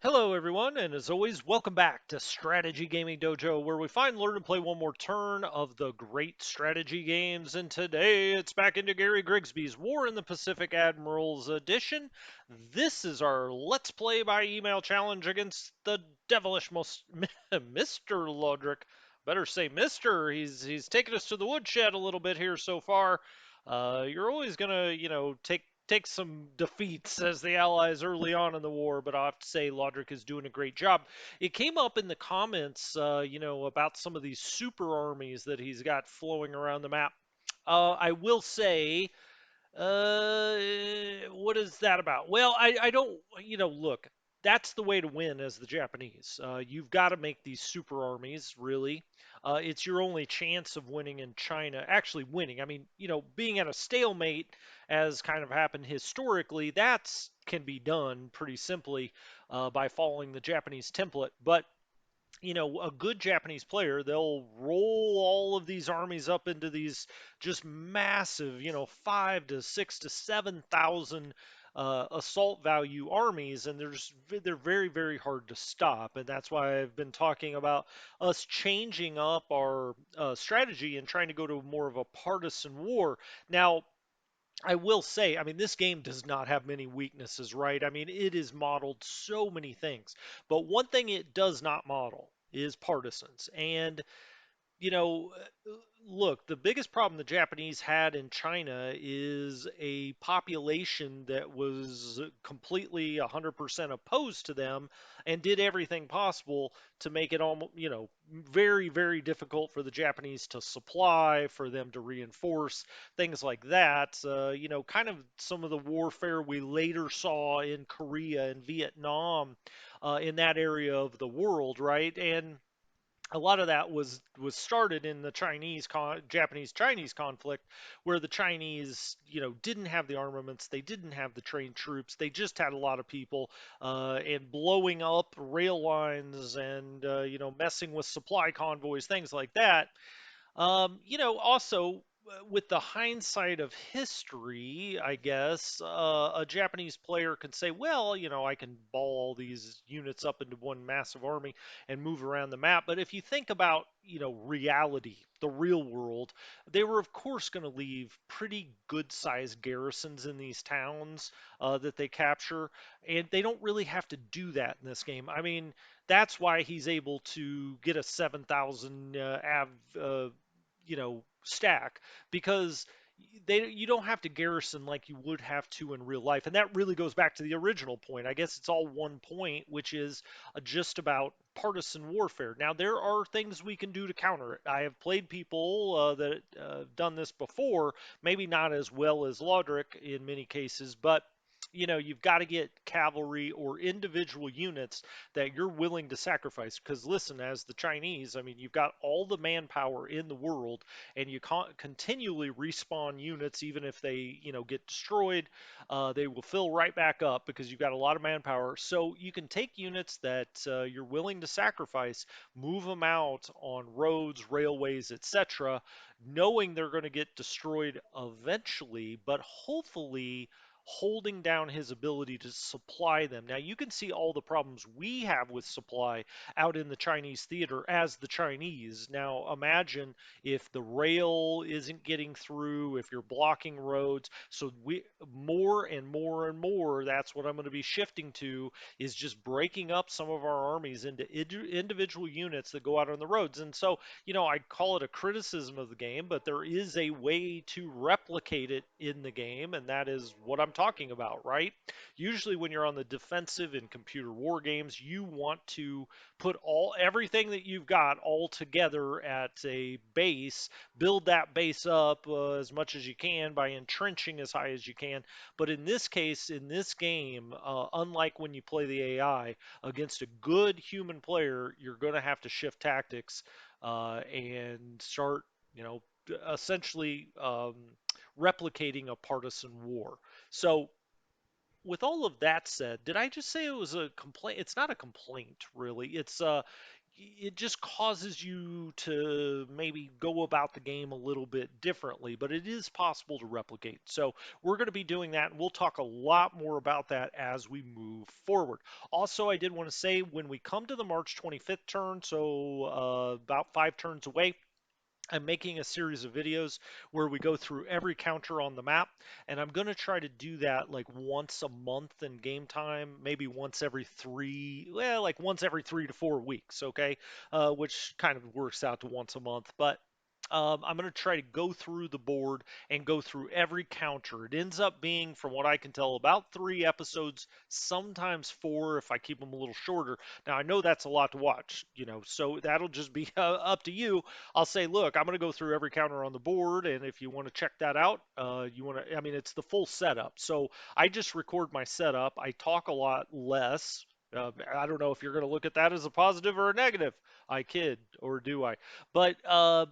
Hello, everyone, and as always, welcome back to Strategy Gaming Dojo, where we find, learn, and play one more turn of the great strategy games. And today it's back into Gary Grigsby's War in the Pacific Admirals edition. This is our Let's Play by email challenge against the devilish Mr. Lodrick. Better say Mr. He's taken us to the woodshed a little bit here so far. You're always gonna, take some defeats as the Allies early on in the war, but I have to say Lodrick is doing a great job. It came up in the comments, about some of these super armies that he's got flowing around the map. I will say, what is that about? Well, I don't, look, that's the way to win as the Japanese. You've got to make these super armies, really. It's your only chance of winning in China, actually winning. I mean, being at a stalemate, as kind of happened historically, that's can be done pretty simply by following the Japanese template. But a good Japanese player, they'll roll all of these armies up into these just massive, 5 to 6 to 7,000 assault value armies, and they're very, very hard to stop. And that's why I've been talking about us changing up our strategy and trying to go to more of a partisan war. Now, I will say, I mean, this game does not have many weaknesses, right? I mean, it is modeled so many things. But one thing it does not model is partisans. And you know, look, the biggest problem the Japanese had in China is a population that was completely 100% opposed to them and did everything possible to make it almost, very, very difficult for the Japanese to supply, for them to reinforce, things like that. Kind of some of the warfare we later saw in Korea and Vietnam in that area of the world, right? And a lot of that was started in the Japanese Chinese conflict, where the Chinese didn't have the armaments, they didn't have the trained troops, they just had a lot of people, and blowing up rail lines and messing with supply convoys, things like that. Also, with the hindsight of history, I guess, a Japanese player could say, well, I can ball all these units up into one massive army and move around the map. But if you think about, reality, the real world, they were, of course, going to leave pretty good sized garrisons in these towns that they capture. And they don't really have to do that in this game. I mean, that's why he's able to get a 7,000 stack, because you don't have to garrison like you would have to in real life. And that really goes back to the original point. I guess it's all one point, which is just about partisan warfare. Now, there are things we can do to counter it. I have played people that have done this before, maybe not as well as Lodric in many cases, but you've got to get cavalry or individual units that you're willing to sacrifice. Because listen, as the Chinese, I mean, you've got all the manpower in the world, and you continually respawn units, even if they, get destroyed. They will fill right back up because you've got a lot of manpower. So you can take units that you're willing to sacrifice, move them out on roads, railways, etc., knowing they're going to get destroyed eventually, but hopefully holding down his ability to supply them. Now, you can see all the problems we have with supply out in the Chinese theater as the Chinese. Now, imagine if the rail isn't getting through, if you're blocking roads. So we more and more and more, that's what I'm going to be shifting to, is just breaking up some of our armies into individual units that go out on the roads. And so, I call it a criticism of the game, but there is a way to replicate it in the game, and that is what I'm talking about, right? Usually when you're on the defensive in computer war games, you want to put everything that you've got all together at a base, build that base up as much as you can by entrenching as high as you can. But in this case, in this game, unlike when you play the AI against a good human player, you're going to have to shift tactics and start, essentially replicating a partisan war. So, with all of that said, did I just say it was a complaint? It's not a complaint, really. It's it just causes you to maybe go about the game a little bit differently, but it is possible to replicate. So we're going to be doing that, and we'll talk a lot more about that as we move forward. Also, I did want to say when we come to the March 25th turn, so about 5 turns away, I'm making a series of videos where we go through every counter on the map, and I'm going to try to do that like once a month in game time, maybe once every like once every 3 to 4 weeks, okay? Which kind of works out to once a month. But I'm going to try to go through the board and go through every counter. It ends up being, from what I can tell, about 3 episodes, sometimes 4 if I keep them a little shorter. Now, I know that's a lot to watch, so that'll just be up to you. I'll say, look, I'm going to go through every counter on the board, and if you want to check that out, I mean, it's the full setup. So I just record my setup. I talk a lot less. I don't know if you're going to look at that as a positive or a negative. I kid, or do I? But I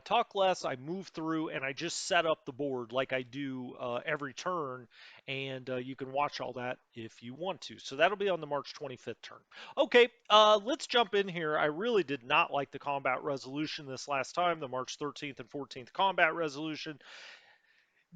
talk less. I move through, and I just set up the board like I do every turn, and you can watch all that if you want to. So that'll be on the March 25th turn. Okay, let's jump in here. I really did not like the combat resolution this last time, the March 13th and 14th combat resolution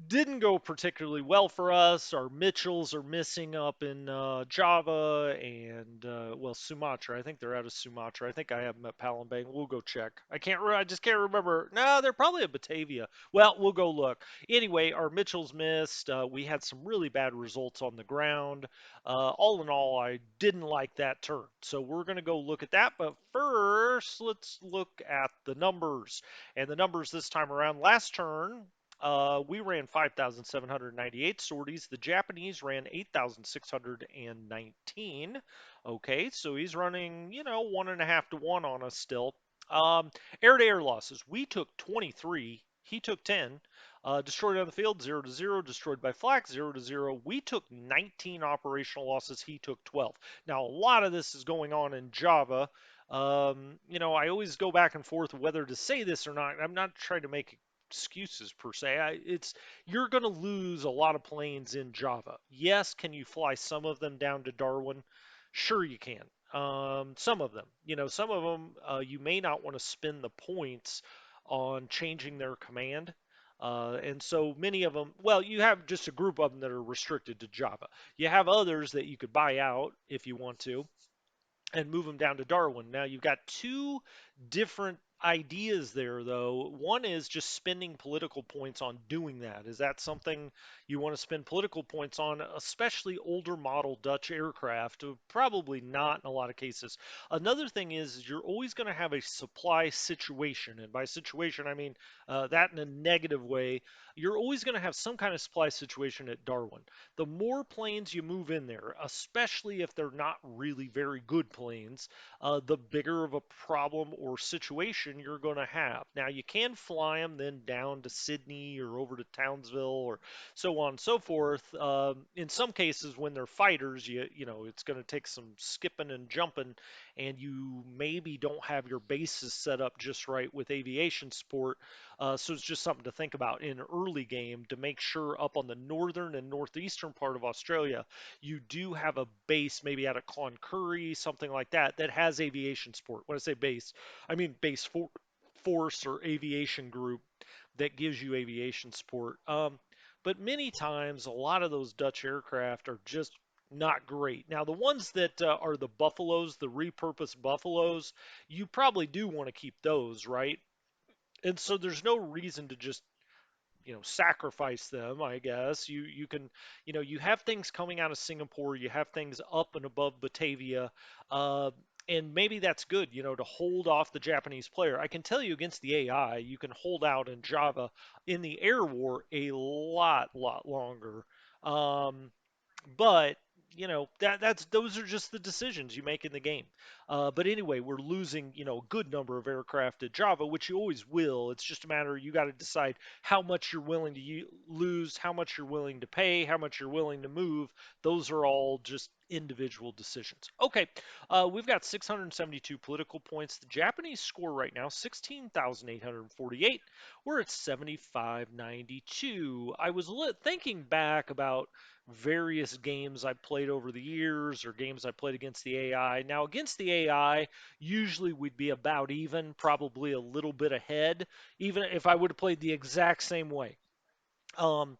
didn't go particularly well for us. Our Mitchells are missing up in Java and well Sumatra. I think they're out of Sumatra. I think I have them at Palembang. We'll go check. I just can't remember. No, they're probably at Batavia. Well, we'll go look. Anyway, our Mitchells missed. We had some really bad results on the ground. All in all, I didn't like that turn. So we're gonna go look at that. But first, let's look at the numbers. And the numbers this time around. Last turn, we ran 5,798 sorties. The Japanese ran 8,619. Okay, so he's running, 1.5 to 1 on us still. Air-to-air losses. We took 23. He took 10. Destroyed on the field, 0 to 0. Destroyed by flak, 0 to 0. We took 19 operational losses. He took 12. Now, a lot of this is going on in Java. I always go back and forth whether to say this or not. I'm not trying to make excuses per se. It's you're going to lose a lot of planes in Java. Yes, can you fly some of them down to Darwin? Sure, you can. Some of them, some of them you may not want to spend the points on changing their command. And so many of them, well, you have just a group of them that are restricted to Java. You have others that you could buy out if you want to and move them down to Darwin. Now you've got two different ideas there, though. One is just spending political points on doing that. Is that something you want to spend political points on, especially older model Dutch aircraft? Probably not in a lot of cases. Another thing is you're always going to have a supply situation, and by situation I mean that in a negative way. You're always going to have some kind of supply situation at Darwin. The more planes you move in there, especially if they're not really very good planes, the bigger of a problem or situation you're going to have. Now, you can fly them then down to Sydney or over to Townsville or so on and so forth. In some cases, when they're fighters, it's going to take some skipping and jumping, and you maybe don't have your bases set up just right with aviation support. So it's just something to think about in early game to make sure up on the northern and northeastern part of Australia, you do have a base maybe out of Cloncurry, something like that, that has aviation support. When I say base, I mean force or aviation group that gives you aviation support. But many times, a lot of those Dutch aircraft are just not great. Now, the ones that are the Buffaloes, the repurposed Buffaloes, you probably do want to keep those, right? And so there's no reason to just sacrifice them. I guess you can, you have things coming out of Singapore, you have things up and above Batavia, uh, and maybe that's good, to hold off the Japanese player. I can tell you against the AI, you can hold out in Java in the air war a lot longer. Um, but that's those are just the decisions you make in the game. But anyway, we're losing a good number of aircraft at Java, which you always will. It's just a matter you got to decide how much you're willing to lose, how much you're willing to pay, how much you're willing to move. Those are all just individual decisions. Okay, we've got 672 political points. The Japanese score right now 16,848. We're at 7592. I was thinking back about various games I've played over the years or games I played against the AI. Now, against the AI, usually we'd be about even, probably a little bit ahead, even if I would have played the exact same way. Um,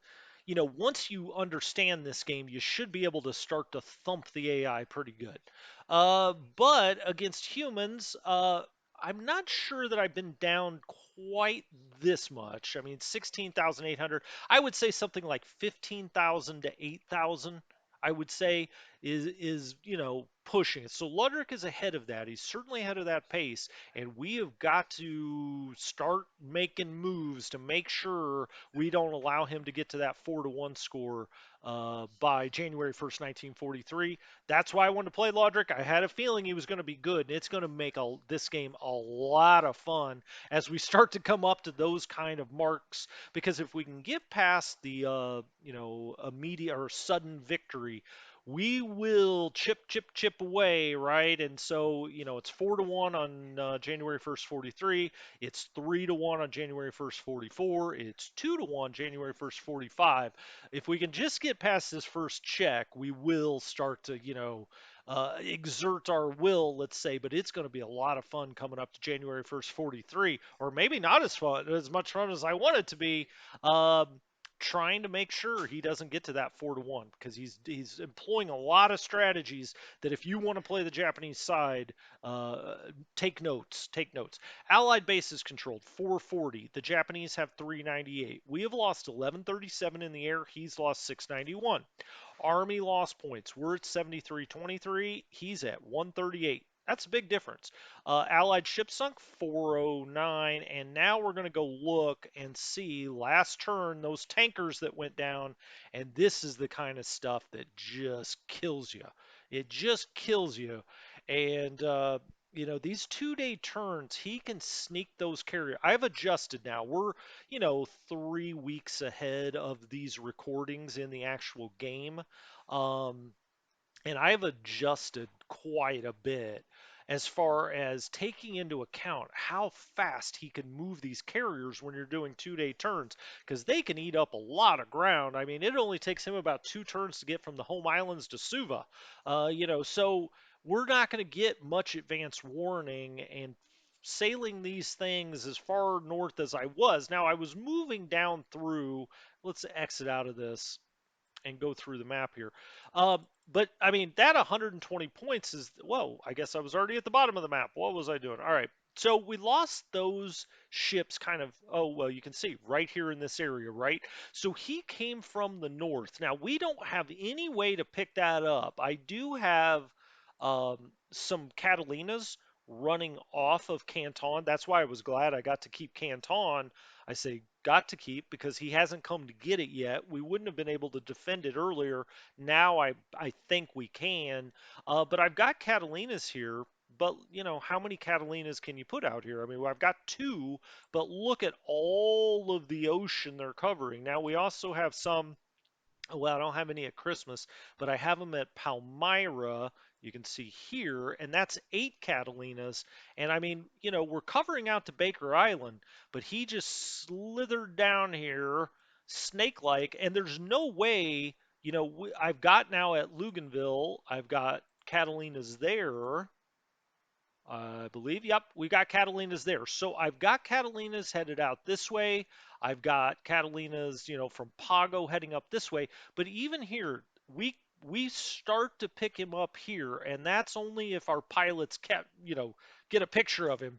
Once you understand this game, you should be able to start to thump the AI pretty good. But against humans, I'm not sure that I've been down quite this much. I mean, 16,800. I would say something like 15,000 to 8,000. I would say is pushing it. So Ludrick is ahead of that. He's certainly ahead of that pace, and we have got to start making moves to make sure we don't allow him to get to that 4-1 score by January 1st, 1943. That's why I wanted to play Lodrick. I had a feeling he was going to be good, and it's going to make this game a lot of fun as we start to come up to those kind of marks. Because if we can get past the immediate or sudden victory, we will chip away, right? And so, it's 4-1 on January 1st, 43. It's 3-1 on January 1st, 44. It's 2-1 January 1st, 45. If we can just get past this first check, we will start to, exert our will, let's say, but it's going to be a lot of fun coming up to January 1st, 43, or maybe not as much fun as I want it to be. Trying to make sure he doesn't get to that 4-1 because he's employing a lot of strategies that if you want to play the Japanese side, uh, take notes. Take notes. Allied bases controlled 440. The Japanese have 398. We have lost 1137 in the air. He's lost 691. Army lost points. We're at 7323. He's at 138. That's a big difference. Allied ship sunk 409, and now we're going to go look and see last turn those tankers that went down, and this is the kind of stuff that just kills you. It just kills you, and these 2-day turns, he can sneak those carrier. I've adjusted now. We're 3 weeks ahead of these recordings in the actual game. Um, and I've adjusted quite a bit as far as taking into account how fast he can move these carriers when you're doing 2-day turns because they can eat up a lot of ground. I mean, it only takes him about 2 turns to get from the home islands to Suva. So we're not going to get much advance warning and sailing these things as far north as I was. Now I was moving down through, let's exit out of this and go through the map here. But I mean, that 120 points is, whoa, I guess I was already at the bottom of the map. What was I doing? All right. So we lost those ships kind of, oh, well, you can see right here in this area, right? So he came from the north. Now, we don't have any way to pick that up. I do have some Catalinas running off of Canton. That's why I was glad I got to keep Canton. I say got to keep because he hasn't come to get it yet. We wouldn't have been able to defend it earlier. Now I think we can. But I've got Catalinas here. But how many Catalinas can you put out here? I mean, I've got two, but look at all of the ocean they're covering. Now we also have some. Well, I don't have any at Christmas, but I have them at Palmyra. You can see here, and that's 8 Catalinas. And I mean, we're covering out to Baker Island, but he just slithered down here, snake-like, and there's no way, I've got now at Luganville, I've got Catalinas there. I believe. Yep, we got Catalinas there. So I've got Catalinas headed out this way. I've got Catalinas, from Pago heading up this way. But even here, we start to pick him up here, and that's only if our pilots get a picture of him.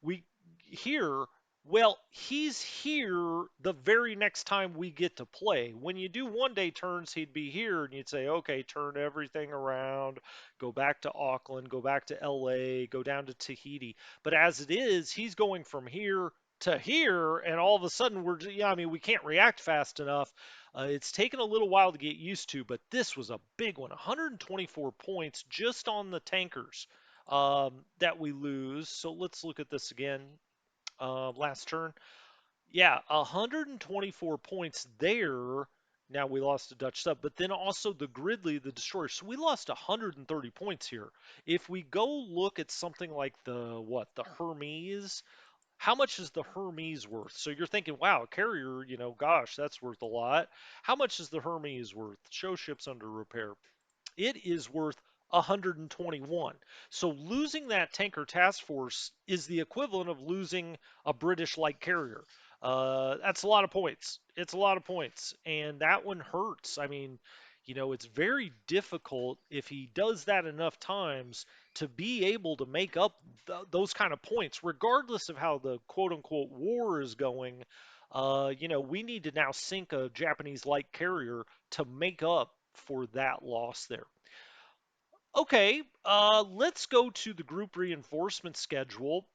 We here, well, he's here the very next time we get to play. When you do 1-day turns, he'd be here, and you'd say, okay, turn everything around, go back to Auckland, go back to LA, go down to Tahiti. But as it is, he's going from here to here, and all of a sudden yeah, I mean, we can't react fast enough. It's taken a little while to get used to, but this was a big one. 124 points just on the tankers that we lose. So let's look at this again. Last turn. Yeah, 124 points there. Now we lost a Dutch sub, but then also the Gridley, the destroyer. So we lost 130 points here. If we go look at something like the Hermes, How much is the Hermes worth? So you're thinking, wow, a carrier, gosh, that's worth a lot. How much is the Hermes worth? Show ships under repair. It is worth 121. So losing that tanker task force is the equivalent of losing a British light carrier. That's a lot of points. It's a lot of points, and that one hurts. I mean, it's very difficult if he does that enough times to be able to make up those kind of points, regardless of how the quote unquote war is going. We need to now sink a Japanese light carrier to make up for that loss there. Okay, let's go to the group reinforcement schedule.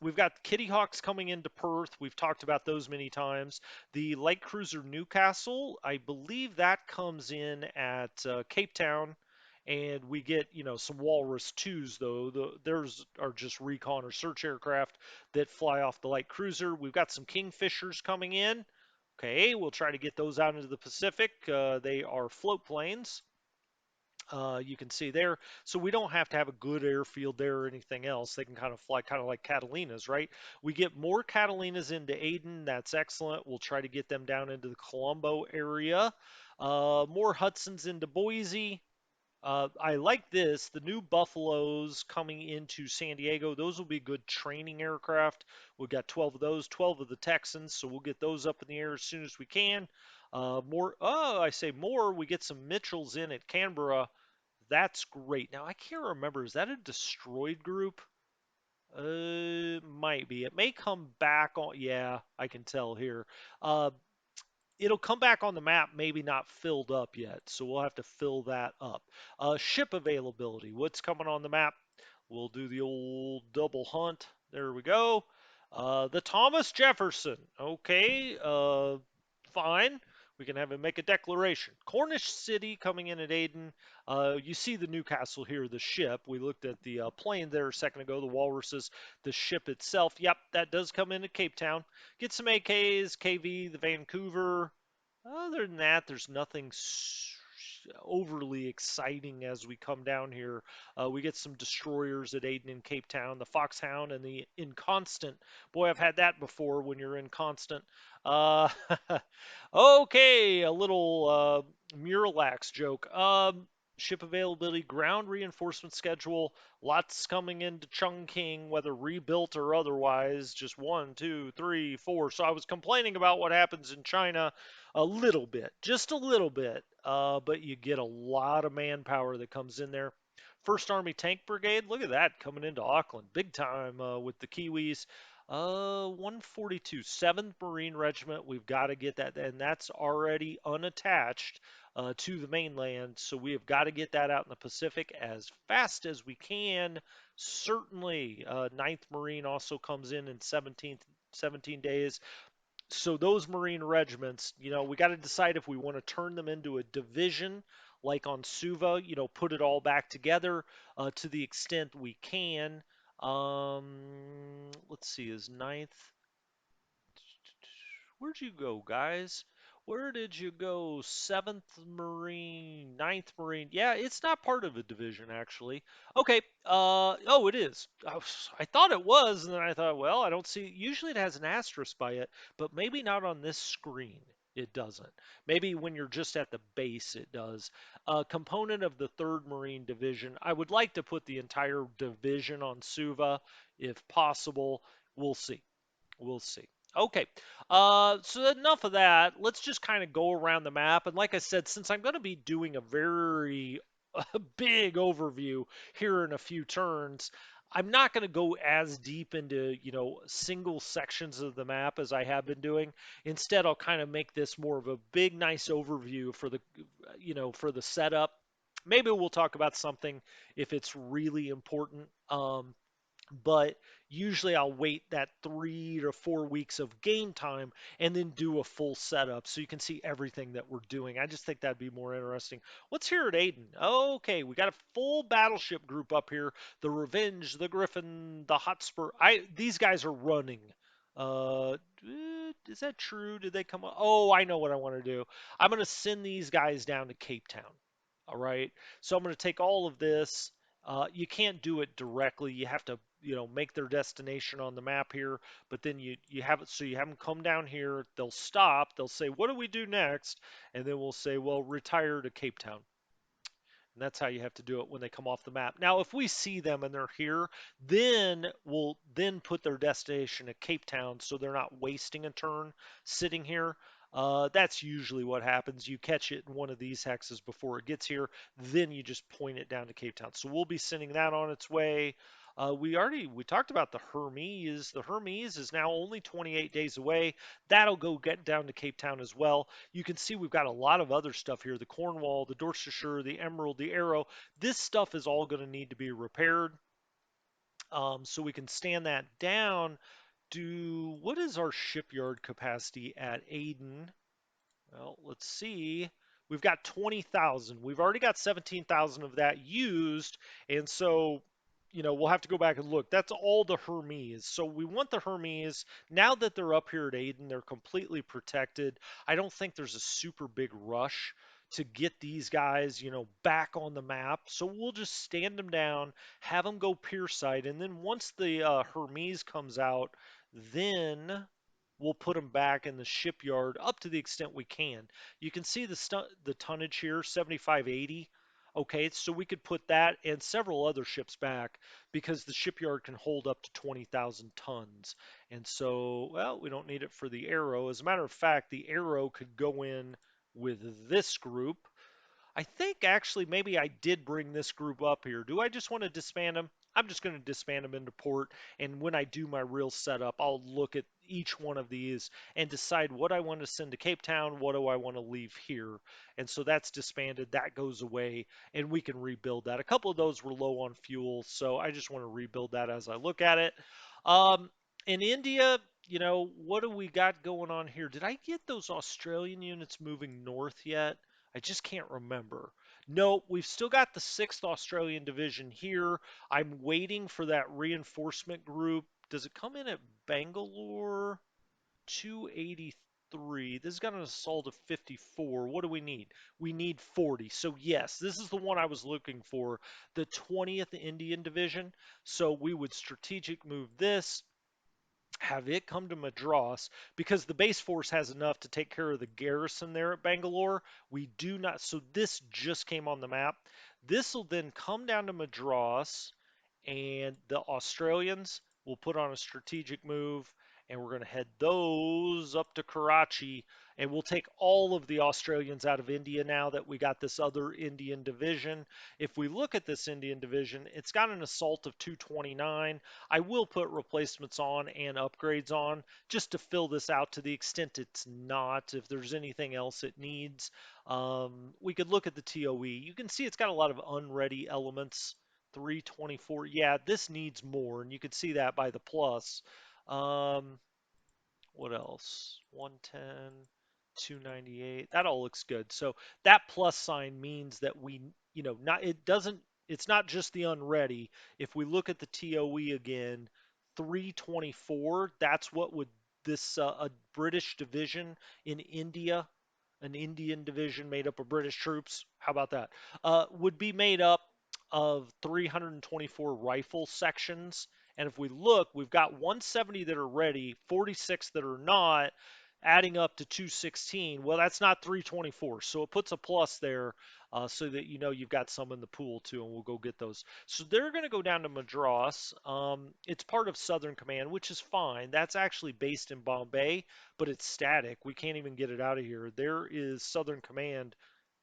We've got Kitty Hawks coming into Perth. We've talked about those many times. The light cruiser Newcastle, I believe that comes in at Cape Town, and we get some Walrus 2s though. Theirs are just recon or search aircraft that fly off the light cruiser. We've got some Kingfishers coming in. Okay, we'll try to get those out into the Pacific. They are float planes. You can see there. So we don't have to have a good airfield there or anything else. They can kind of fly kind of like Catalinas, right? We get more Catalinas into Aden. That's excellent. We'll try to get them down into the Colombo area. More Hudsons into Boise. I like this. The new Buffaloes coming into San Diego. Those will be good training aircraft. We've got 12 of those, 12 of the Texans, so we'll get those up in the air as soon as we can. More, oh, I say more. We get some Mitchells in at Canberra. That's great. Now, I can't remember. Is that a destroyed group? Might be. It may come back on. Yeah, I can tell here. Uh, it'll come back on the map, maybe not filled up yet. So we'll have to fill that up. Ship availability. What's coming on the map? We'll do the old double hunt. There we go. The Thomas Jefferson. Okay, fine. We can have him make a declaration. Cornish City coming in at Aden. You see the Newcastle here, the ship. We looked at the plane there a second ago, the Walruses, the ship itself. Yep, that does come in at Cape Town. Get some AKs, KV, the Vancouver. Other than that, there's nothing overly exciting as we come down here. We get some destroyers at Aden and Cape Town, the Foxhound and the Inconstant. Boy, I've had that before when you're inconstant. Uh, okay, a little Muralax joke. Ship availability, ground reinforcement schedule, lots coming into Chongqing, whether rebuilt or otherwise. Just one, two, three, four. So I was complaining about what happens in China a little bit, just a little bit, but you get a lot of manpower that comes in there. First Army Tank Brigade, look at that coming into Auckland, big time with the Kiwis. 142, 7th Marine Regiment. We've got to get that, and that's already unattached to the mainland. So we have got to get that out in the Pacific as fast as we can. Certainly, 9th Marine also comes in 17 days. So those Marine regiments, we got to decide if we want to turn them into a division like on Suva, put it all back together to the extent we can. Let's see, is ninth. Where'd you go, guys? Where did you go? 7th Marine, Ninth Marine. Yeah, it's not part of a division, actually. Okay. Oh, it is. I thought it was, and then I thought, well, I don't see. Usually it has an asterisk by it, but maybe not on this screen. It doesn't. Maybe when you're just at the base, it does. Component of the 3rd Marine Division. I would like to put the entire division on Suva if possible. We'll see. We'll see. Okay, so enough of that. Let's just kind of go around the map. And like I said, since I'm going to be doing a very big overview here in a few turns, I'm not going to go as deep into, single sections of the map as I have been doing. Instead, I'll kind of make this more of a big, nice overview for the, for the setup. Maybe we'll talk about something if it's really important. But usually I'll wait that 3 to 4 weeks of game time and then do a full setup so you can see everything that we're doing. I just think that'd be more interesting. What's here at Aden? Okay, we got a full battleship group up here. The Revenge, the Griffin, the Hotspur. These guys are running. Is that true? Did they come up? Oh, I know what I want to do. I'm going to send these guys down to Cape Town. All right. So I'm going to take all of this You can't do it directly. You have to, make their destination on the map here. But then you have it so you have them come down here. They'll stop. They'll say, "What do we do next?" And then we'll say, "Well, retire to Cape Town." And that's how you have to do it when they come off the map. Now, if we see them and they're here, then we'll then put their destination at Cape Town so they're not wasting a turn sitting here. That's usually what happens. You catch it in one of these hexes before it gets here, then you just point it down to Cape Town. So we'll be sending that on its way. We talked about the Hermes. The Hermes is now only 28 days away. That'll go get down to Cape Town as well. You can see we've got a lot of other stuff here: the Cornwall, the Dorsetshire, the Emerald, the Arrow. This stuff is all going to need to be repaired. So we can stand that down. What is our shipyard capacity at Aden? Well, let's see. We've got 20,000. We've already got 17,000 of that used. And so, we'll have to go back and look. That's all the Hermes. So we want the Hermes. Now that they're up here at Aden, they're completely protected. I don't think there's a super big rush to get these guys, back on the map. So we'll just stand them down, have them go pier side. And then once the Hermes comes out, then we'll put them back in the shipyard up to the extent we can. You can see the tonnage here, 7580. Okay, so we could put that and several other ships back because the shipyard can hold up to 20,000 tons. And so, well, we don't need it for the Arrow. As a matter of fact, the Arrow could go in with this group. I think actually maybe I did bring this group up here. Do I just want to disband them? I'm just going to disband them into port. And when I do my real setup, I'll look at each one of these and decide what I want to send to Cape Town, what do I want to leave here. And so that's disbanded, that goes away, and we can rebuild that. A couple of those were low on fuel, so I just want to rebuild that as I look at it. Um, in India, what do we got going on here? Did I get those Australian units moving north yet? I just can't remember. No, we've still got the 6th Australian Division here. I'm waiting for that reinforcement group. Does it come in at Bangalore? 283. This has got an assault of 54. What do we need? We need 40. So yes, this is the one I was looking for, the 20th Indian Division. So we would strategic move this, have it come to Madras because the base force has enough to take care of the garrison there at Bangalore. We do not, so this just came on the map. This will then come down to Madras, and the Australians will put on a strategic move, and we're going to head those up to Karachi, and we'll take all of the Australians out of India now that we got this other Indian division. If we look at this Indian division, it's got an assault of 229. I will put replacements on and upgrades on just to fill this out to the extent it's not. If there's anything else it needs, we could look at the TOE. You can see it's got a lot of unready elements. 324. Yeah, this needs more, and you can see that by the plus. Um, what else? 110, 298. That all looks good. So that plus sign means that it's not just the unready. If we look at the TOE again, 324, that's what would this a British division in India, an Indian division made up of British troops, how about that? Would be made up of 324 rifle sections. And if we look, we've got 170 that are ready, 46 that are not, adding up to 216. Well, that's not 324. So it puts a plus there so that you've got some in the pool too, and we'll go get those. So they're going to go down to Madras. It's part of Southern Command, which is fine. That's actually based in Bombay, but it's static. We can't even get it out of here. There is Southern Command.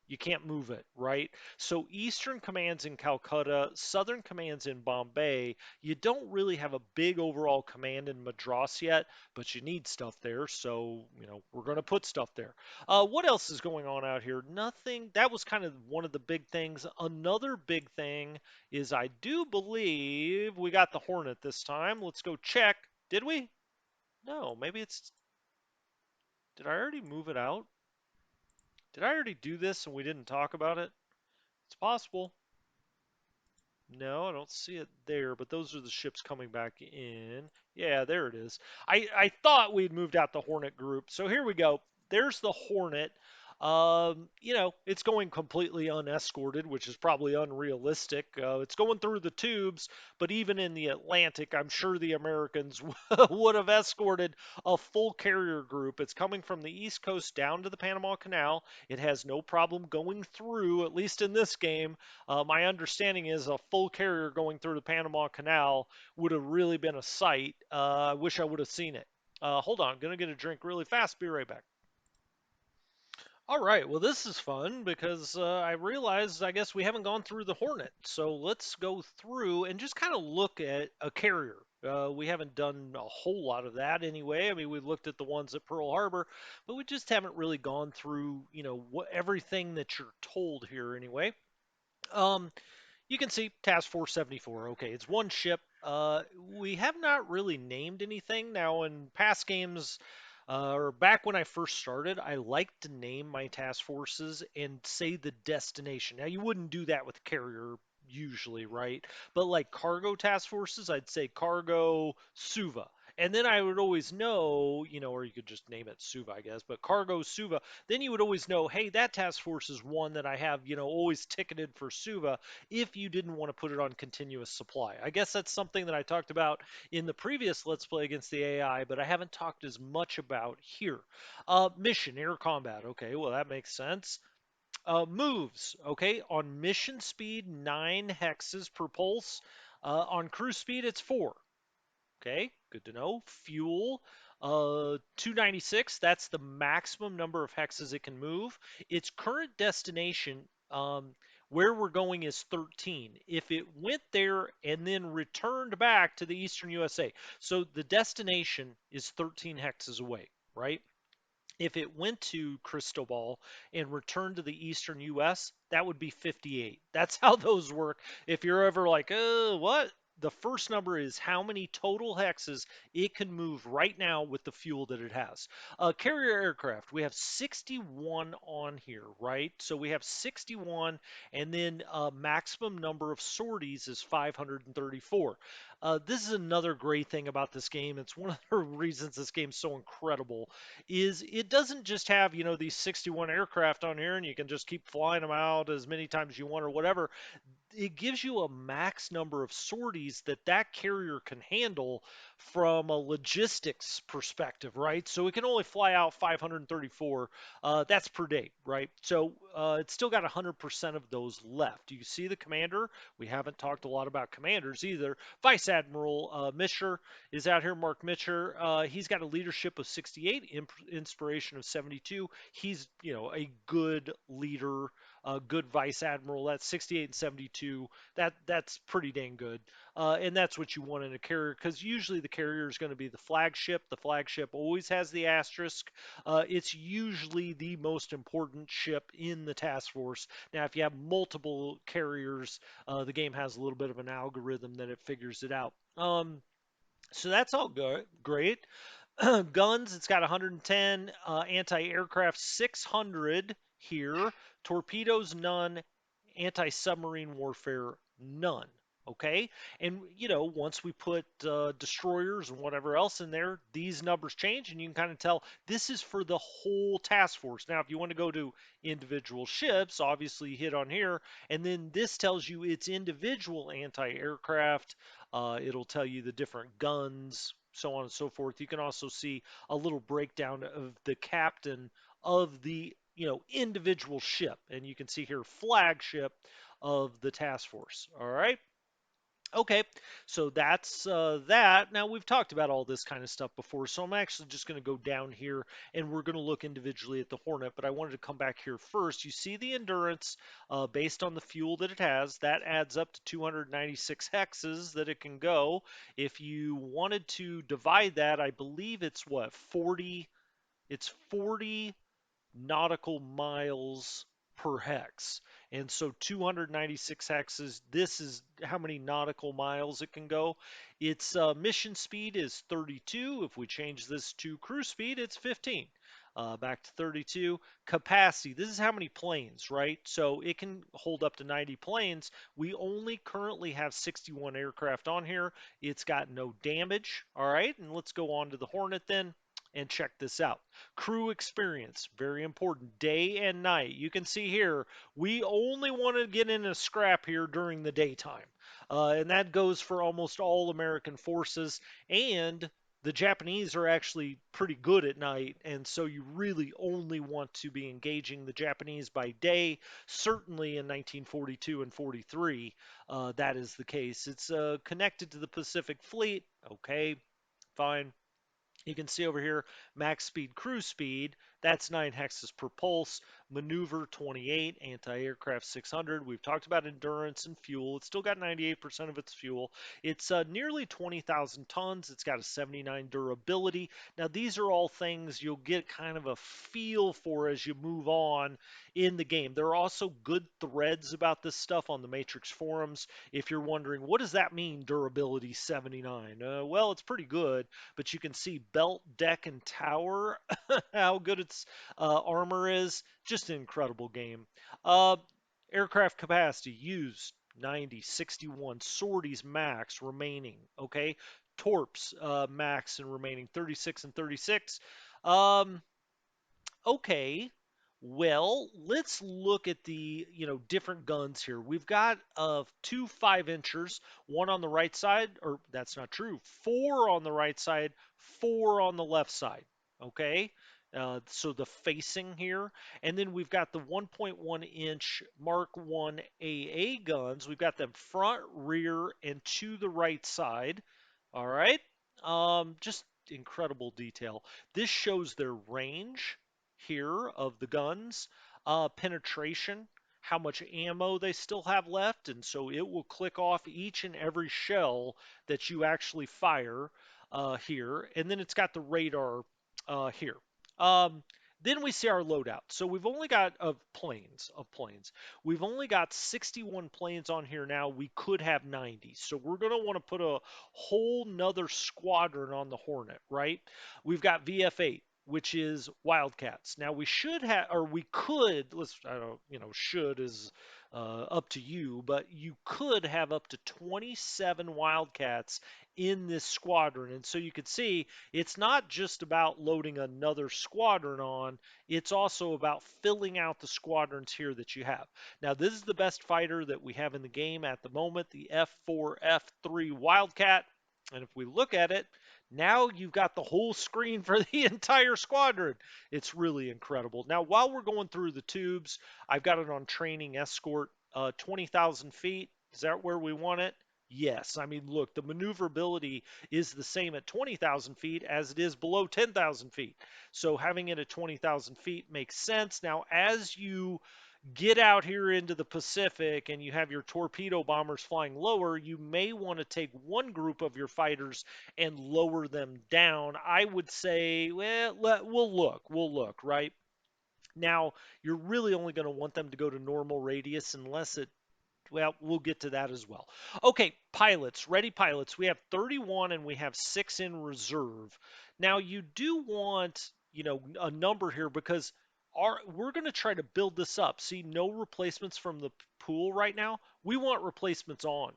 You can't move it, right? So Eastern Command's in Calcutta, Southern Command's in Bombay. You don't really have a big overall command in Madras yet, but you need stuff there, so we're going to put stuff there. What else is going on out here? Nothing. That was kind of one of the big things. Another big thing is I do believe we got the Hornet this time. Let's go check. Did we? No, maybe it's. Did I already move it out? Did I already do this and we didn't talk about it? It's possible. No, I don't see it there, but those are the ships coming back in. Yeah, there it is. I thought we'd moved out the Hornet group. So here we go. There's the Hornet. It's going completely unescorted, which is probably unrealistic. It's going through the tubes, but even in the Atlantic, I'm sure the Americans would have escorted a full carrier group. It's coming from the East Coast down to the Panama Canal. It has no problem going through, at least in this game. My understanding is a full carrier going through the Panama Canal would have really been a sight. I wish I would have seen it. Hold on, gonna get a drink really fast. Be right back. All right, well, this is fun because I realized I guess we haven't gone through the Hornet. So let's go through and just kind of look at a carrier. We haven't done a whole lot of that anyway. I mean, we've looked at the ones at Pearl Harbor, but we just haven't really gone through, everything that you're told here anyway. Um, you can see Task Force 74. Okay, it's one ship. We have not really named anything. Now, in past games, or back when I first started, I liked to name my task forces and say the destination. Now, you wouldn't do that with carrier usually, right? But like cargo task forces, I'd say cargo Suva. And then I would always know, or you could just name it Suva, I guess, but cargo Suva. Then you would always know, hey, that task force is one that I have, always ticketed for Suva if you didn't want to put it on continuous supply. I guess that's something that I talked about in the previous Let's Play against the AI, but I haven't talked as much about here. Mission, air combat. Okay, well, that makes sense. Moves, okay, on mission speed, 9 hexes per pulse. On cruise speed, it's 4. Okay, good to know. Fuel, 296. That's the maximum number of hexes it can move. Its current destination, where we're going, is 13. If it went there and then returned back to the eastern USA, so the destination is 13 hexes away, right? If it went to Cristobal and returned to the eastern US, that would be 58. That's how those work. If you're ever like, what? The first number is how many total hexes it can move right now with the fuel that it has. Carrier aircraft, we have 61 on here, right? So we have 61, and then maximum number of sorties is 534. This is another great thing about this game. It's one of the reasons this game's so incredible is it doesn't just have, these 61 aircraft on here and you can just keep flying them out as many times as you want or whatever. It gives you a max number of sorties that carrier can handle from a logistics perspective, right? So it can only fly out 534. That's per day, right? So it's still got 100% of those left. Do you see the commander? We haven't talked a lot about commanders either. Vice Admiral Mischer is out here. Mark Mischer. He's got a leadership of 68, inspiration of 72. He's, a good leader, a good vice admiral. That's 68 and 72. That's pretty dang good. And that's what you want in a carrier, because usually the carrier is going to be the flagship. The flagship always has the asterisk. It's usually the most important ship in the task force. Now, if you have multiple carriers, the game has a little bit of an algorithm that it figures it out. So that's all good, great. Guns, it's got 110. Anti-aircraft, 600 here. Torpedoes, none. Anti-submarine warfare, none. Okay, and once we put destroyers and whatever else in there, these numbers change, and you can kind of tell this is for the whole task force. Now, if you want to go to individual ships, obviously hit on here, and then this tells you its individual anti-aircraft. It'll tell you the different guns, so on and so forth. You can also see a little breakdown of the captain of the individual ship, and you can see here flagship of the task force. All right. Okay, so that's that. Now, we've talked about all this kind of stuff before, so I'm actually just going to go down here and we're going to look individually at the Hornet, but I wanted to come back here first. You see the endurance based on the fuel that it has. That adds up to 296 hexes that it can go. If you wanted to divide that, I believe it's what, 40? It's 40 nautical miles per hex. And so 296 hexes, this is how many nautical miles it can go. Its mission speed is 32. If we change this to cruise speed, it's 15. Back to 32. Capacity, this is how many planes, right? So it can hold up to 90 planes. We only currently have 61 aircraft on here. It's got no damage, all right? And let's go on to the Hornet then. And check this out. Crew experience, very important, day and night. You can see here, we only want to get in a scrap here during the daytime. And that goes for almost all American forces. And the Japanese are actually pretty good at night, and so you really only want to be engaging the Japanese by day. Certainly in 1942 and 43, that is the case. It's connected to the Pacific Fleet. Okay, fine. You can see over here, max speed, cruise speed, that's 9 hexes per pulse, maneuver 28, anti-aircraft 600. We've talked about endurance and fuel. It's still got 98% of its fuel. It's nearly 20,000 tons. It's got a 79 durability. Now, these are all things you'll get kind of a feel for as you move on in the game. There are also good threads about this stuff on the Matrix forums. If you're wondering, what does that mean, durability 79? Well, it's pretty good, but you can see belt, deck, and tower, how good its armor is. Just an incredible game. Uh, Aircraft capacity used 90, 61, sorties max remaining. Okay, torps max and remaining 36 and 36. Um, okay, well, let's look at the different guns here. We've got two 5-inchers, one on the right side, or that's not true, four on the right side, four on the left side. Okay, so the facing here, and then we've got the 1.1-inch Mark 1 AA guns. We've got them front, rear, and to the right side. All right, just incredible detail. This shows their range here of the guns, penetration, how much ammo they still have left, and so it will click off each and every shell that you actually fire here, and then it's got the radar here. Um, then we see our loadout. So we've only got of planes. We've only got 61 planes on here now. We could have 90. So we're going to want to put a whole nother squadron on the Hornet, right? We've got VF8, which is Wildcats. Now we should have, or we could, I don't, should is up to you, but you could have up to 27 Wildcats in this squadron. And so you could see it's not just about loading another squadron on, it's also about filling out the squadrons here that you have. Now, this is the best fighter that we have in the game at the moment, the F4, F3 Wildcat. And if we look at it, now you've got the whole screen for the entire squadron. It's really incredible. Now, while we're going through the tubes, I've got it on training escort, 20,000 feet. Is that where we want it? Yes. I mean, look, the maneuverability is the same at 20,000 feet as it is below 10,000 feet. So having it at 20,000 feet makes sense. Now, as you get out here into the Pacific and you have your torpedo bombers flying lower, you may want to take one group of your fighters and lower them down. I would say, well, we'll look, right? Now, you're really only going to want them to go to normal radius unless it well, we'll get to that as well. Okay, pilots, ready pilots. We have 31 and we have 6 in reserve. Now, you do want, a number here because we're going to try to build this up. See, no replacements from the pool right now. We want replacements on.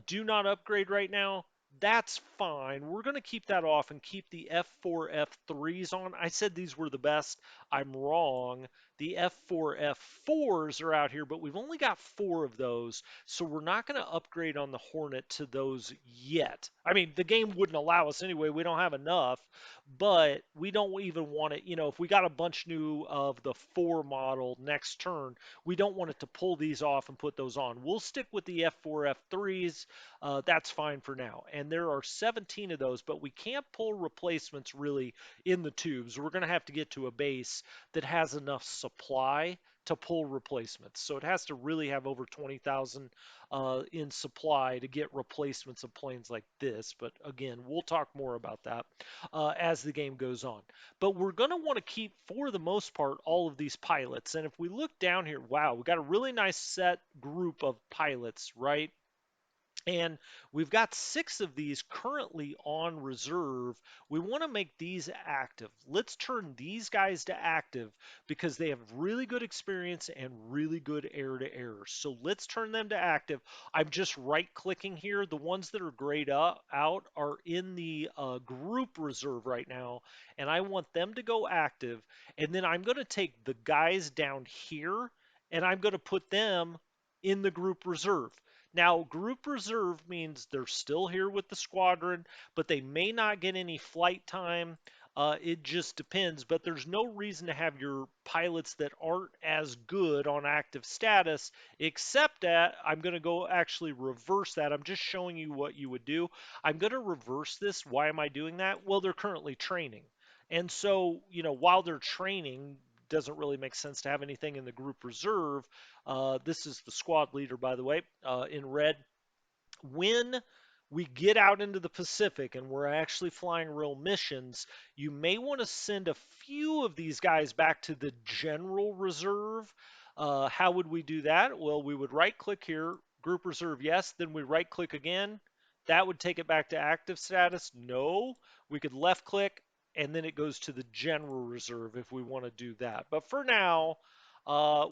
Do not upgrade right now. That's fine. We're going to keep that off and keep the F4, F3s on. I said these were the best. I'm wrong. The F4, F4s are out here, but we've only got 4 of those, so we're not going to upgrade on the Hornet to those yet. I mean, the game wouldn't allow us anyway. We don't have enough, but we don't even want it. If we got a bunch new of the 4 model next turn, we don't want it to pull these off and put those on. We'll stick with the F4, F3s. That's fine for now. And there are 17 of those, but we can't pull replacements really in the tubes. We're going to have to get to a base that has enough supply to pull replacements. So it has to really have over 20,000 in supply to get replacements of planes like this. But again, we'll talk more about that as the game goes on. But we're going to want to keep, for the most part, all of these pilots. And if we look down here, wow, we got a really nice set group of pilots, right? And we've got 6 of these currently on reserve. We want to make these active. Let's turn these guys to active because they have really good experience and really good air to air. So let's turn them to active. I'm just right clicking here. The ones that are grayed out are in the group reserve right now, and I want them to go active. And then I'm going to take the guys down here and I'm going to put them in the group reserve. Now, group reserve means they're still here with the squadron, but they may not get any flight time. It just depends, but there's no reason to have your pilots that aren't as good on active status, except that I'm going to go actually reverse that. I'm just showing you what you would do. I'm going to reverse this. Why am I doing that? Well, they're currently training. And so, while they're training, doesn't really make sense to have anything in the group reserve. This is the squad leader, by the way, in red. When we get out into the Pacific and we're actually flying real missions, you may want to send a few of these guys back to the general reserve. How would we do that? Well, we would right click here, group reserve, yes, then we right click again. That would take it back to active status. No, we could left click and then it goes to the general reserve if we want to do that. But for now,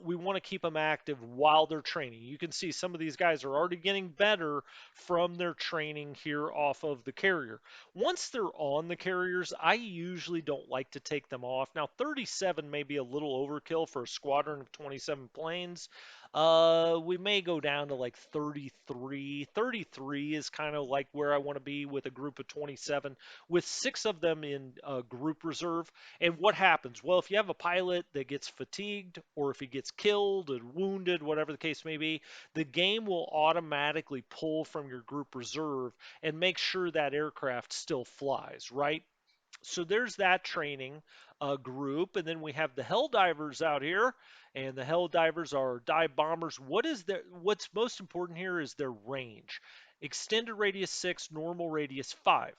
we want to keep them active while they're training. You can see some of these guys are already getting better from their training here off of the carrier. Once they're on the carriers, I usually don't like to take them off. Now, 37 may be a little overkill for a squadron of 27 planes. We may go down to like 33. 33 is kind of like where I want to be with a group of 27, with 6 of them in group reserve. And what happens? Well, if you have a pilot that gets fatigued or if he gets killed and wounded, whatever the case may be, the game will automatically pull from your group reserve and make sure that aircraft still flies, right? So there's that training group, and then we have the hell divers out here, and the hell divers are dive bombers. What's most important here is their range. Extended radius 6, normal radius 5.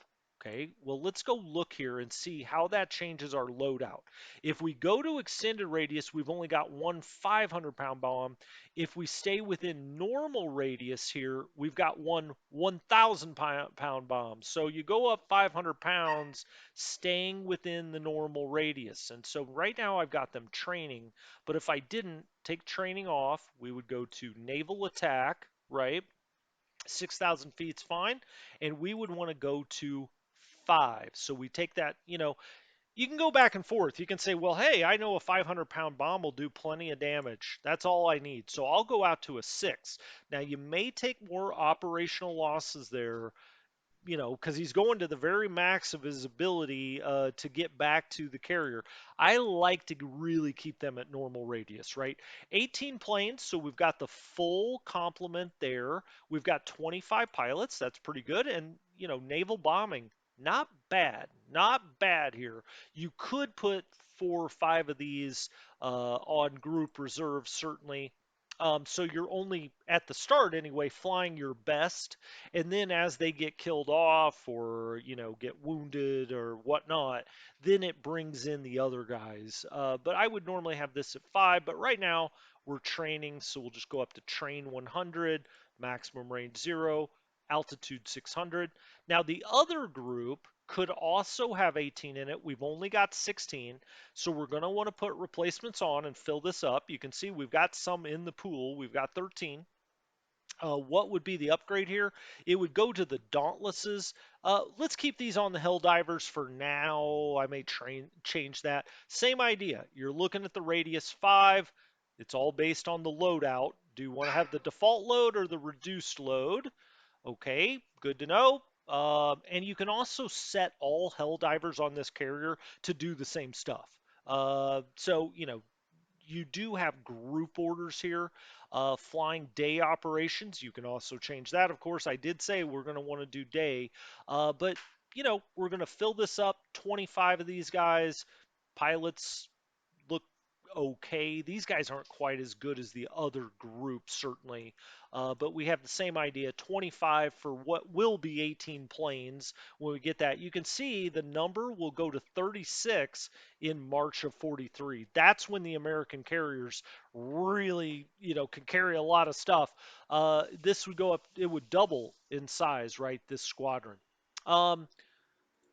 Okay, well, let's go look here and see how that changes our loadout. If we go to extended radius, we've only got one 500-pound bomb. If we stay within normal radius here, we've got one 1,000-pound bomb. So you go up 500 pounds, staying within the normal radius. And so right now I've got them training, but if I didn't take training off, we would go to naval attack, right? 6,000 feet's fine. And we would want to go to 5. So we take that, you can go back and forth. You can say, well, hey, I know a 500-pound bomb will do plenty of damage. That's all I need. So I'll go out to a 6. Now, you may take more operational losses there, because he's going to the very max of his ability to get back to the carrier. I like to really keep them at normal radius, right? 18 planes, so we've got the full complement there. We've got 25 pilots, that's pretty good. And, naval bombing, not bad here. You could put 4 or 5 of these on group reserve, certainly. So you're only at the start anyway, flying your best, and then as they get killed off or get wounded or whatnot, then it brings in the other guys. But I would normally have this at 5, but right now we're training, so we'll just go up to train 100, maximum range 0, altitude 600. Now the other group could also have 18 in it. We've only got 16, so we're going to want to put replacements on and fill this up. You can see we've got some in the pool. We've got 13. What would be the upgrade here? It would go to the Dauntlesses. Let's keep these on the Helldivers for now. I may change that. Same idea. You're looking at the radius 5. It's all based on the loadout. Do you want to have the default load or the reduced load? Okay, good to know. And you can also set all Helldivers on this carrier to do the same stuff. So, you do have group orders here. Flying day operations, you can also change that. Of course, I did say we're going to want to do day, but we're going to fill this up. 25 of these guys, pilots look okay. These guys aren't quite as good as the other groups, certainly. But we have the same idea, 25 for what will be 18 planes when we get that. You can see the number will go to 36 in March of 43. That's when the American carriers really, can carry a lot of stuff. This would go up, it would double in size, right? This squadron. Um,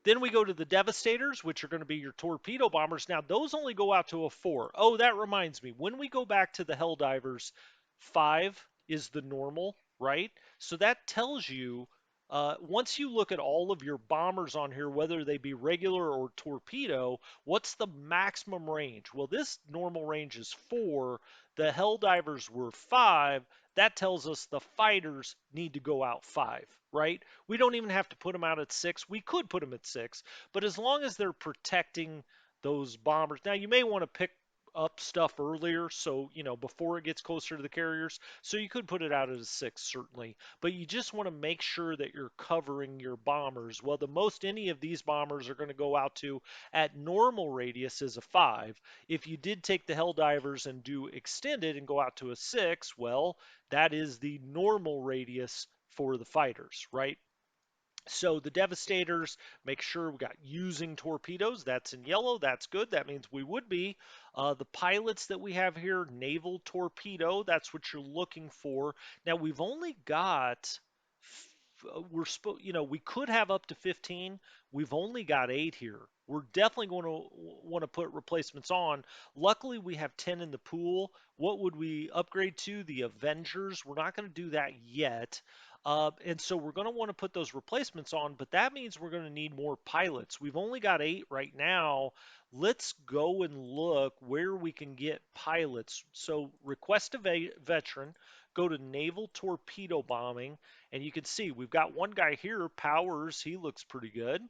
then we go to the Devastators, which are going to be your torpedo bombers. Now, those only go out to a 4. Oh, that reminds me. When we go back to the Helldivers, 5 is the normal, right? So that tells you, once you look at all of your bombers on here, whether they be regular or torpedo, what's the maximum range? Well, this normal range is 4. The Helldivers were 5. That tells us the fighters need to go out 5, right? We don't even have to put them out at 6. We could put them at 6, but as long as they're protecting those bombers. Now, you may want to pick up stuff earlier, so, before it gets closer to the carriers. So you could put it out at a 6, certainly. But you just want to make sure that you're covering your bombers. Well, the most any of these bombers are going to go out to at normal radius is a 5. If you did take the Helldivers and do extended and go out to a 6, well, that is the normal radius for the fighters, right? So the Devastators, make sure we got using torpedoes. That's in yellow. That's good. That means we would be. The pilots that we have here, naval torpedo. That's what you're looking for. Now we've only got. We could have up to 15. We've only got 8 here. We're definitely going to want to put replacements on. Luckily, we have 10 in the pool. What would we upgrade to? The Avengers. We're not going to do that yet. And so we're going to want to put those replacements on, but that means we're going to need more pilots. We've only got 8 right now. Let's go and look where we can get pilots. So request a veteran, go to naval torpedo bombing, and you can see we've got one guy here, Powers. He looks pretty good.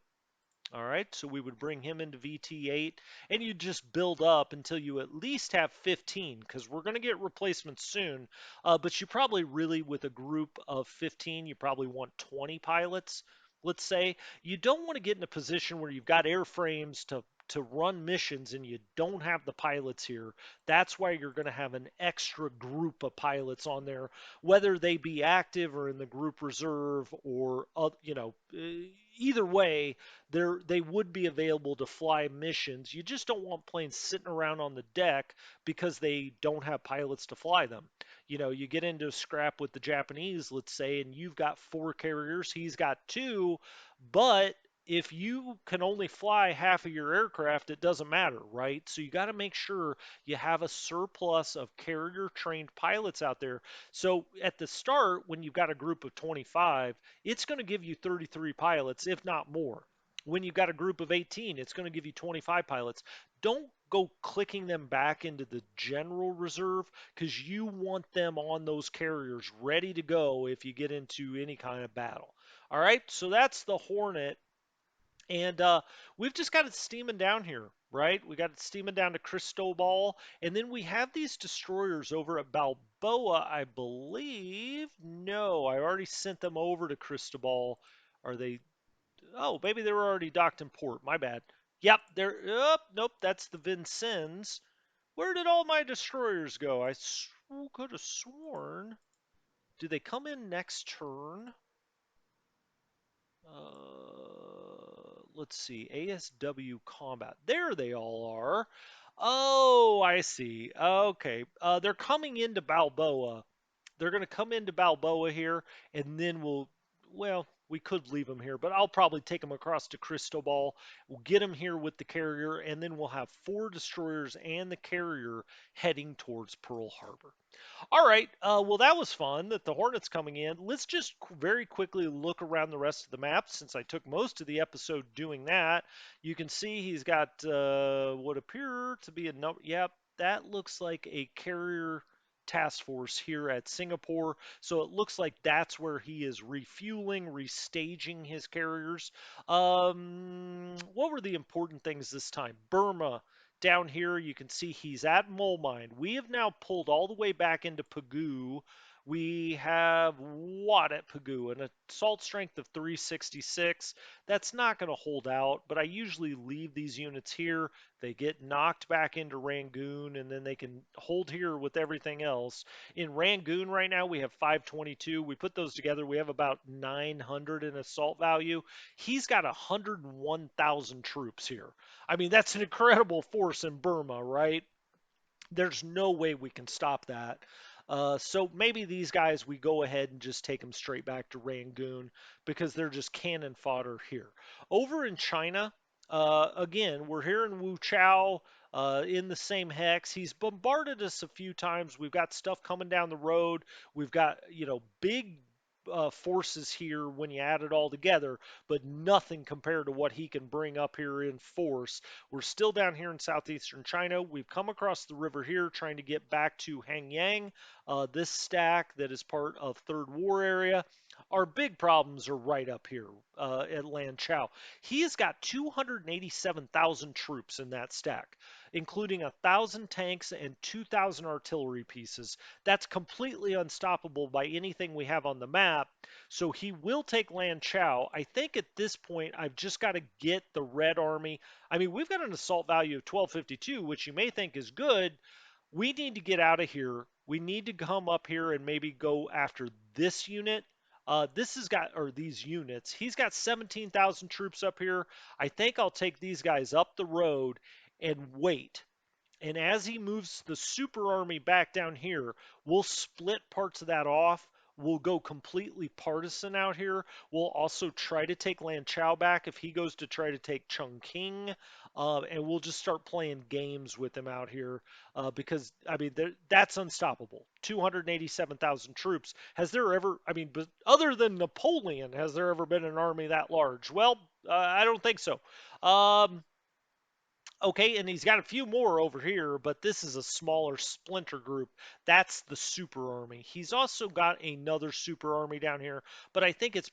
All right, so we would bring him into VT8, and you just build up until you at least have 15, because we're going to get replacements soon. But you probably really, with a group of 15, you probably want 20 pilots, let's say. You don't want to get in a position where you've got airframes to run missions and you don't have the pilots here. That's why you're going to have an extra group of pilots on there, whether they be active or in the group reserve or, either way, they would be available to fly missions. You just don't want planes sitting around on the deck because they don't have pilots to fly them. You get into a scrap with the Japanese, let's say, and you've got 4 carriers, he's got 2, but if you can only fly half of your aircraft, it doesn't matter, right? So you got to make sure you have a surplus of carrier trained pilots out there. So at the start, when you've got a group of 25, it's going to give you 33 pilots, if not more. When you've got a group of 18, it's going to give you 25 pilots. Don't go clicking them back into the general reserve because you want them on those carriers ready to go if you get into any kind of battle. All right, so that's the Hornet. And we've just got it steaming down here, right? We got it steaming down to Cristobal. And then we have these destroyers over at Balboa, I believe. No, I already sent them over to Cristobal. Are they Oh, maybe they were already docked in port. My bad. Yep, they're. Oh, nope, that's the Vincennes. Where did all my destroyers go? I could have sworn. Do they come in next turn? Let's see. ASW combat. There they all are. Oh, I see. Okay. They're coming into Balboa. They're going to come into Balboa here, and then well, we could leave them here, but I'll probably take them across to Cristobal. We'll get them here with the carrier, and then we'll have 4 destroyers and the carrier heading towards Pearl Harbor. All right. Well, that was fun that the Hornet's coming in. Let's just very quickly look around the rest of the map since I took most of the episode doing that. You can see he's got what appear to be a number. Yep, that looks like a carrier task force here at Singapore. So it looks like that's where he is refueling, restaging his carriers. What were the important things this time? Burma. Down here, you can see he's at Mole Mine. We have now pulled all the way back into Pagoo. We have squat at Pagoo, an assault strength of 366. That's not going to hold out, but I usually leave these units here. They get knocked back into Rangoon, and then they can hold here with everything else. In Rangoon right now, we have 522. We put those together, we have about 900 in assault value. He's got 101,000 troops here. I mean, that's an incredible force in Burma, right? There's no way we can stop that. So maybe these guys, we go ahead and just take them straight back to Rangoon because they're just cannon fodder here. Over in China, again, we're here in Wu Chao in the same hex. He's bombarded us a few times. We've got stuff coming down the road. We've got, big forces here when you add it all together, but nothing compared to what he can bring up here in force. We're still down here in southeastern China. We've come across the river here trying to get back to Hangyang, this stack that is part of Third War area. Our big problems are right up here at Lan Chao. He has got 287,000 troops in that stack, including 1,000 tanks and 2,000 artillery pieces. That's completely unstoppable by anything we have on the map. So he will take Lan Chao. I think at this point, I've just got to get the Red Army. I mean, we've got an assault value of 1252, which you may think is good. We need to get out of here. We need to come up here and maybe go after this unit. This has got, or these units, he's got 17,000 troops up here. I think I'll take these guys up the road and wait. And as he moves the super army back down here, we'll split parts of that off. We'll go completely partisan out here. We'll also try to take Lan Chao back if he goes to try to take Chongqing. And we'll just start playing games with him out here because, I mean, that's unstoppable. 287,000 troops. Has there ever, I mean, but other than Napoleon, has there ever been an army that large? Well, I don't think so. Okay, and he's got a few more over here, but this is a smaller splinter group. That's the super army. He's also got another super army down here, but I think it's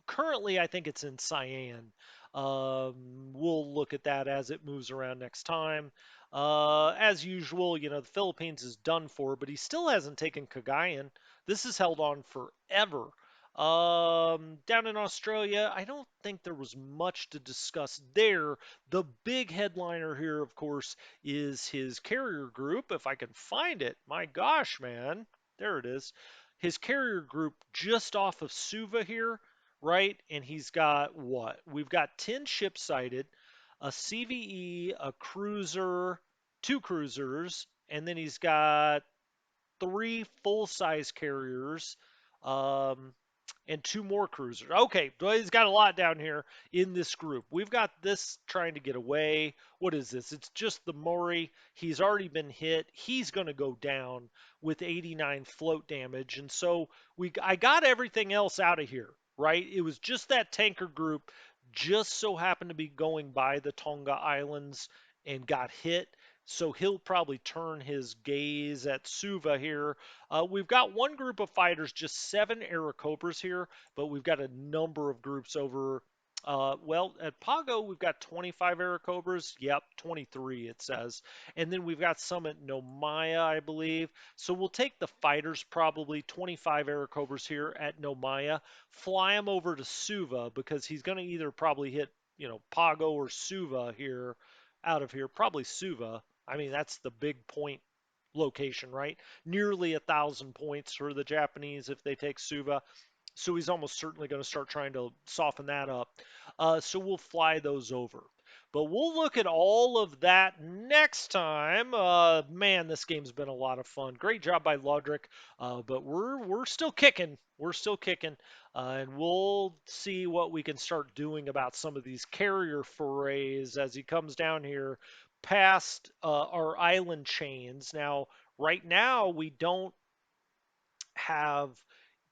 currently, I think it's in Cyan. We'll look at that as it moves around next time. As usual, the Philippines is done for, but he still hasn't taken Cagayan. This is held on forever. Down in Australia, I don't think there was much to discuss there. The big headliner here, of course, is his carrier group. If I can find it, my gosh, man, there it is. His carrier group just off of Suva here, right? And he's got what? We've got 10 ships sighted, a CVE, a cruiser, two cruisers, and then he's got three full-size carriers. Um, and two more cruisers. Okay, well, he's got a lot down here in this group. We've got this trying to get away. What is this? It's just the Maury. He's already been hit. He's going to go down with 89 float damage. And so I got everything else out of here, right? It was just that tanker group just so happened to be going by the Tonga Islands and got hit. So he'll probably turn his gaze at Suva here. We've got one group of fighters, just 7 Airacobras here, but we've got a number of groups over. Well, at Pago, we've got 25 Airacobras. Yep, 23 it says. And then we've got some at Nomaya, I believe. So we'll take the fighters, probably 25 Airacobras here at Nomaya, fly them over to Suva because he's going to either probably hit, Pago or Suva here out of here. Probably Suva. I mean, that's the big point location, right? Nearly 1,000 points for the Japanese if they take Suva. So he's almost certainly going to start trying to soften that up. So we'll fly those over. But we'll look at all of that next time. Man, this game's been a lot of fun. Great job by Lodrick. But we're still kicking. We're still kicking. And we'll see what we can start doing about some of these carrier forays as he comes down here past our island chains. Now, right now, we don't have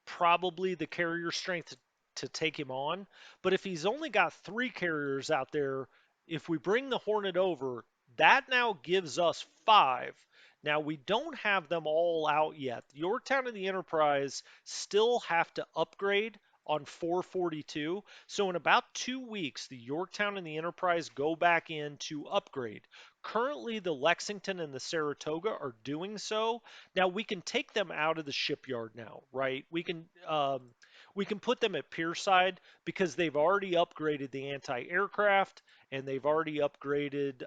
probably the carrier strength to take him on. But if he's only got 3 carriers out there, if we bring the Hornet over, that now gives us 5. Now, we don't have them all out yet. Yorktown and the Enterprise still have to upgrade. on 442. So in about 2 weeks, the Yorktown and the Enterprise go back in to upgrade. Currently, the Lexington and the Saratoga are doing so. Now we can take them out of the shipyard now, right? We can put them at Pierside because they've already upgraded the anti-aircraft and they've already upgraded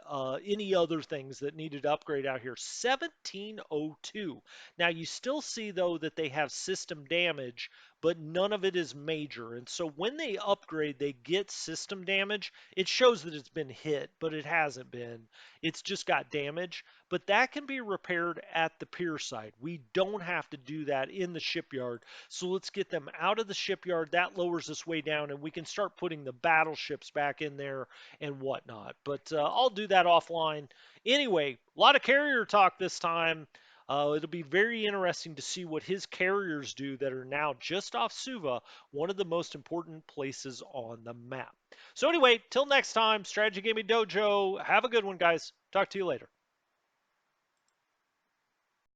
any other things that needed to upgrade out here. 1702. Now you still see though that they have system damage, but none of it is major. And so when they upgrade, they get system damage. It shows that it's been hit, but it hasn't been. It's just got damage. But that can be repaired at the pier side. We don't have to do that in the shipyard. So let's get them out of the shipyard. That lowers us way down, and we can start putting the battleships back in there and whatnot. But I'll do that offline. Anyway, a lot of carrier talk this time. It'll be very interesting to see what his carriers do that are now just off Suva, one of the most important places on the map. So anyway, till next time, Strategy Gaming Dojo. Have a good one, guys. Talk to you later.